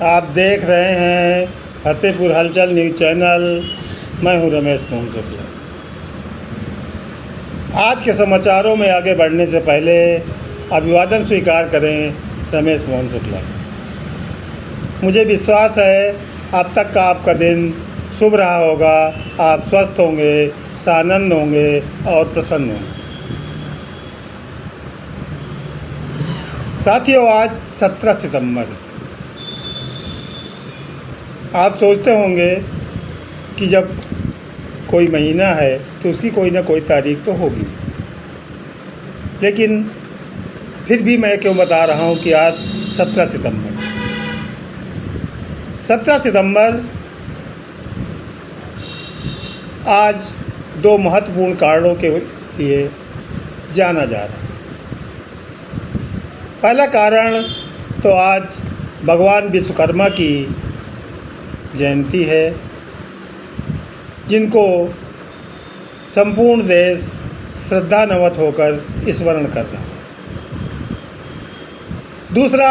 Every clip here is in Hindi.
आप देख रहे हैं फतेहपुर हलचल न्यूज़ चैनल। मैं हूं रमेश मोहन शुक्ला। आज के समाचारों में आगे बढ़ने से पहले अभिवादन स्वीकार करें रमेश मोहन शुक्ला। मुझे विश्वास है अब तक का आपका दिन शुभ रहा होगा। आप स्वस्थ होंगे, सानंद होंगे और प्रसन्न होंगे। साथियों, आज 17 सितंबर है। आप सोचते होंगे कि जब कोई महीना है तो उसकी कोई ना कोई तारीख तो होगी, लेकिन फिर भी मैं क्यों बता रहा हूं कि आज 17 सितंबर 17 सितंबर आज दो महत्वपूर्ण कारणों के लिए जाना जा रहा है। पहला कारण तो आज भगवान विश्वकर्मा की जयंती है, जिनको संपूर्ण देश श्रद्धानवत होकर स्मरण कर रहा है। दूसरा,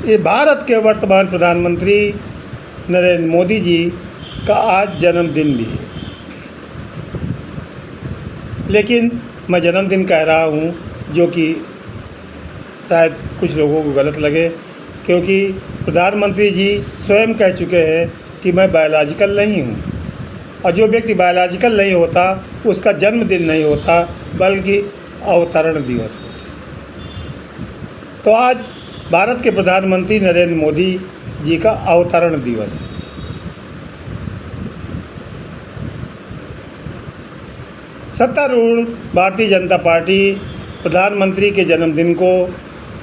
ये भारत के वर्तमान प्रधानमंत्री नरेंद्र मोदी जी का आज जन्मदिन भी है। लेकिन मैं जन्मदिन कह रहा हूँ, जो कि शायद कुछ लोगों को गलत लगे, क्योंकि प्रधानमंत्री जी स्वयं कह चुके हैं कि मैं बायोलॉजिकल नहीं हूँ, और जो व्यक्ति बायोलॉजिकल नहीं होता उसका जन्मदिन नहीं होता बल्कि अवतरण दिवस होता है। तो आज भारत के प्रधानमंत्री नरेंद्र मोदी जी का अवतरण दिवस है। सत्तारूढ़ भारतीय जनता पार्टी प्रधानमंत्री के जन्मदिन को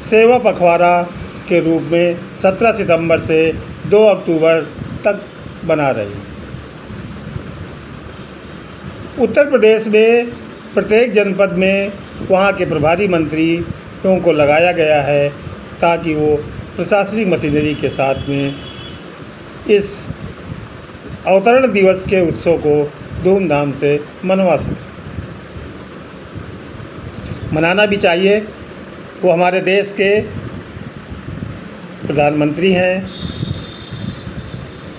सेवा पखवाड़ा के रूप में 17 सितंबर से 2 अक्टूबर तक बना रही है। उत्तर प्रदेश में प्रत्येक जनपद में वहाँ के प्रभारी मंत्रियों को लगाया गया है, ताकि वो प्रशासनिक मशीनरी के साथ में इस अवतरण दिवस के उत्सव को धूमधाम से मनवा सकें। मनाना भी चाहिए। वो हमारे देश के प्रधानमंत्री हैं,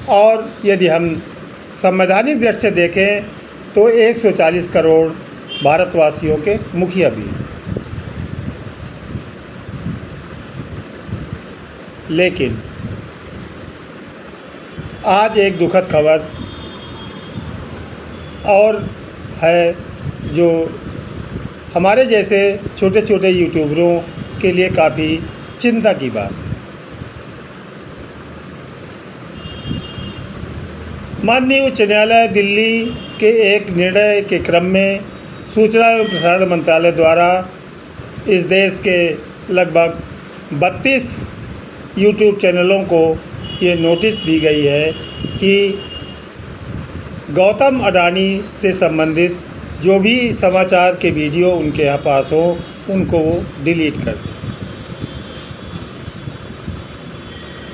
और यदि हम संवैधानिक दृष्टि से देखें तो 140 करोड़ भारतवासियों के मुखिया भी हैं। लेकिन आज एक दुखद खबर और है, जो हमारे जैसे छोटे छोटे यूट्यूबरों के लिए काफ़ी चिंता की बात है। माननीय उच्च न्यायालय दिल्ली के एक निर्णय के क्रम में सूचना एवं प्रसारण मंत्रालय द्वारा इस देश के लगभग 32 यूट्यूब चैनलों को ये नोटिस दी गई है कि गौतम अडानी से संबंधित जो भी समाचार के वीडियो उनके यहाँ पास हो, उनको वो डिलीट कर दें।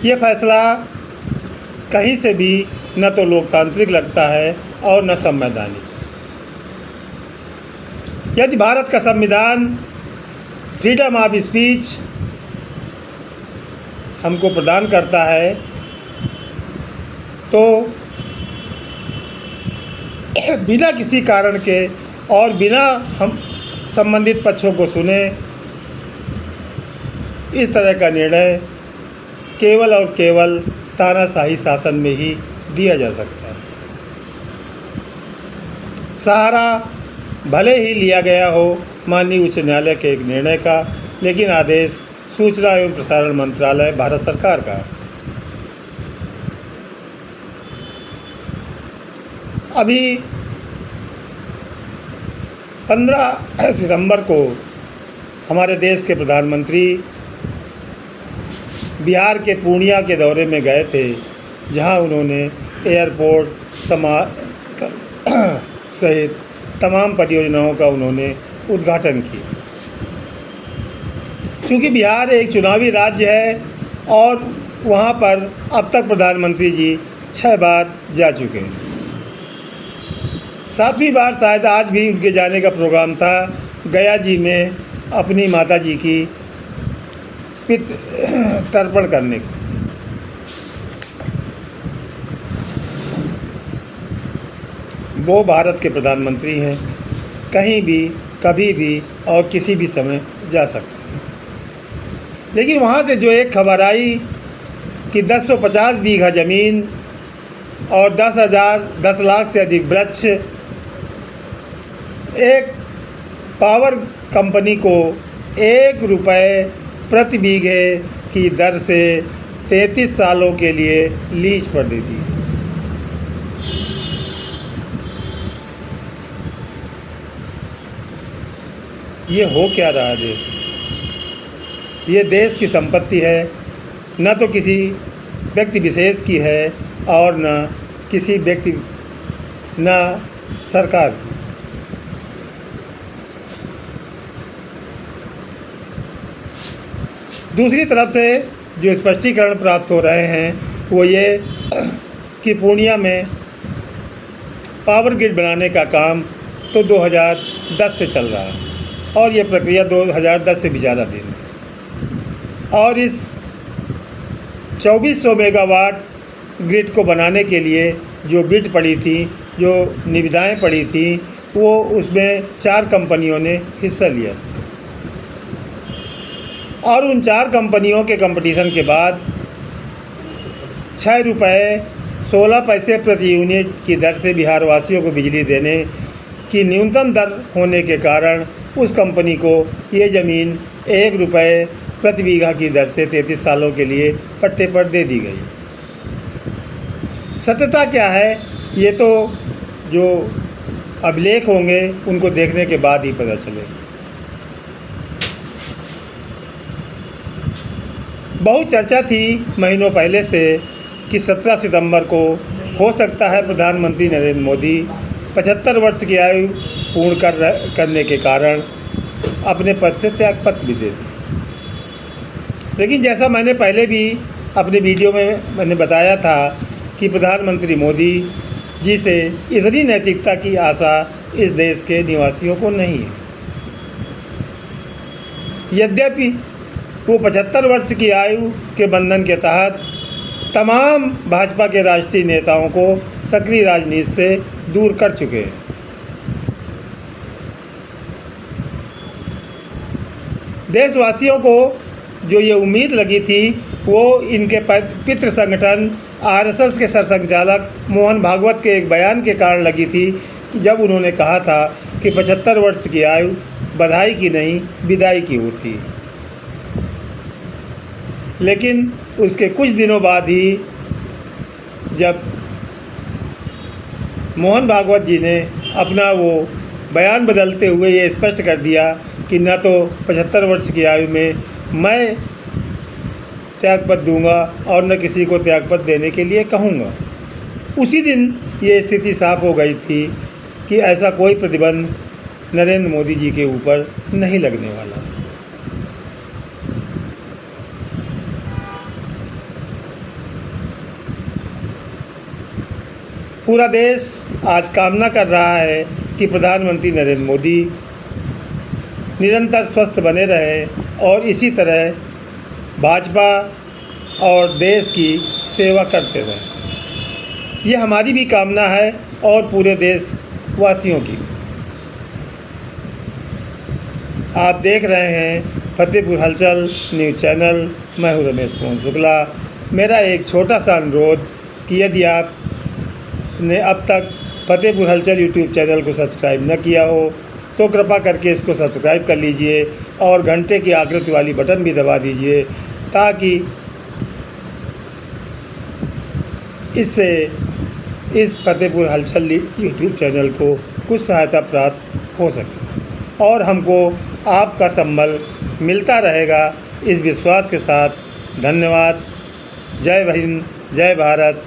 ये फैसला कहीं से भी न तो लोकतांत्रिक लगता है और न संवैधानिक। यदि भारत का संविधान फ्रीडम ऑफ स्पीच हमको प्रदान करता है, तो बिना किसी कारण के और बिना हम संबंधित पक्षों को सुने इस तरह का निर्णय केवल और केवल तानाशाही शासन में ही दिया जा सकता है। सहारा भले ही लिया गया हो माननीय उच्च न्यायालय के एक निर्णय का, लेकिन आदेश सूचना एवं प्रसारण मंत्रालय भारत सरकार का है। अभी 15 सितंबर को हमारे देश के प्रधानमंत्री बिहार के पूर्णिया के दौरे में गए थे, जहां उन्होंने एयरपोर्ट सहित तमाम परियोजनाओं का उन्होंने उद्घाटन किया। क्योंकि बिहार एक चुनावी राज्य है और वहां पर अब तक प्रधानमंत्री जी 6 बार जा चुके हैं। 7वीं बार शायद आज भी उनके जाने का प्रोग्राम था गया जी में अपनी माता जी की पितृ तर्पण करने का। वो भारत के प्रधानमंत्री हैं, कहीं भी कभी भी और किसी भी समय जा सकते हैं। लेकिन वहाँ से जो एक खबर आई कि 1050 बीघा ज़मीन और 10 लाख से अधिक वृक्ष एक पावर कंपनी को 1 रुपये प्रति बीघे की दर से 33 सालों के लिए लीज पर दे दी। ये हो क्या रहा है देश? ये देश की संपत्ति है, न तो किसी व्यक्ति विशेष की है और न किसी व्यक्ति न सरकार की। दूसरी तरफ से जो स्पष्टीकरण प्राप्त हो रहे हैं वो ये कि पूर्णिया में पावर ग्रिड बनाने का काम तो 2010 से चल रहा है और ये प्रक्रिया 2010 से भी ज़्यादा दिन, और इस 2400 मेगावाट ग्रिड को बनाने के लिए जो बिड पड़ी थी, जो निविदाएं पड़ी थी, वो उसमें 4 कंपनियों ने हिस्सा लिया था और उन 4 कंपनियों के कंपटीशन के बाद 6 रुपये 16 पैसे प्रति यूनिट की दर से बिहारवासियों को बिजली देने की न्यूनतम दर होने के कारण उस कंपनी को ये ज़मीन 1 रुपये प्रति बीघा की दर से 33 सालों के लिए पट्टे पर दे दी गई। सत्यता क्या है ये तो जो अभिलेख होंगे उनको देखने के बाद ही पता चलेगा। बहुत चर्चा थी महीनों पहले से कि 17 सितंबर को हो सकता है प्रधानमंत्री नरेंद्र मोदी 75 वर्ष की आयु पूर्ण करने के कारण अपने पद से त्यागपत्र भी दे दें। लेकिन जैसा मैंने पहले भी अपने वीडियो में मैंने बताया था कि प्रधानमंत्री मोदी जी से इतनी नैतिकता की आशा इस देश के निवासियों को नहीं है। यद्यपि वो 75 वर्ष की आयु के बंधन के तहत तमाम भाजपा के राष्ट्रीय नेताओं को सक्रिय राजनीति से दूर कर चुके हैं। देशवासियों को जो ये उम्मीद लगी थी वो इनके पितृ संगठन आरएसएस के सरसंघचालक मोहन भागवत के एक बयान के कारण लगी थी कि जब उन्होंने कहा था कि 75 वर्ष की आयु बधाई की नहीं विदाई की होती है। लेकिन उसके कुछ दिनों बाद ही जब मोहन भागवत जी ने अपना वो बयान बदलते हुए ये स्पष्ट कर दिया कि न तो 75 वर्ष की आयु में मैं त्यागपत्र दूंगा और न किसी को त्यागपत्र देने के लिए कहूँगा, उसी दिन ये स्थिति साफ हो गई थी कि ऐसा कोई प्रतिबंध नरेंद्र मोदी जी के ऊपर नहीं लगने वाला। पूरा देश आज कामना कर रहा है कि प्रधानमंत्री नरेंद्र मोदी निरंतर स्वस्थ बने रहे और इसी तरह भाजपा और देश की सेवा करते रहें। यह हमारी भी कामना है और पूरे देशवासियों की। आप देख रहे हैं फतेहपुर हलचल न्यूज़ चैनल। मैं हूं रमेश मोहन शुक्ला। मेरा एक छोटा सा अनुरोध कि यदि आपने अब तक फतेहपुर हलचल यूट्यूब चैनल को सब्सक्राइब न किया हो तो कृपा करके इसको सब्सक्राइब कर लीजिए और घंटे की आकृति वाली बटन भी दबा दीजिए ताकि इससे इस फतेहपुर हलचल यूट्यूब चैनल को कुछ सहायता प्राप्त हो सके और हमको आपका संबल मिलता रहेगा इस विश्वास के साथ। धन्यवाद। जय हिंद, जय भारत,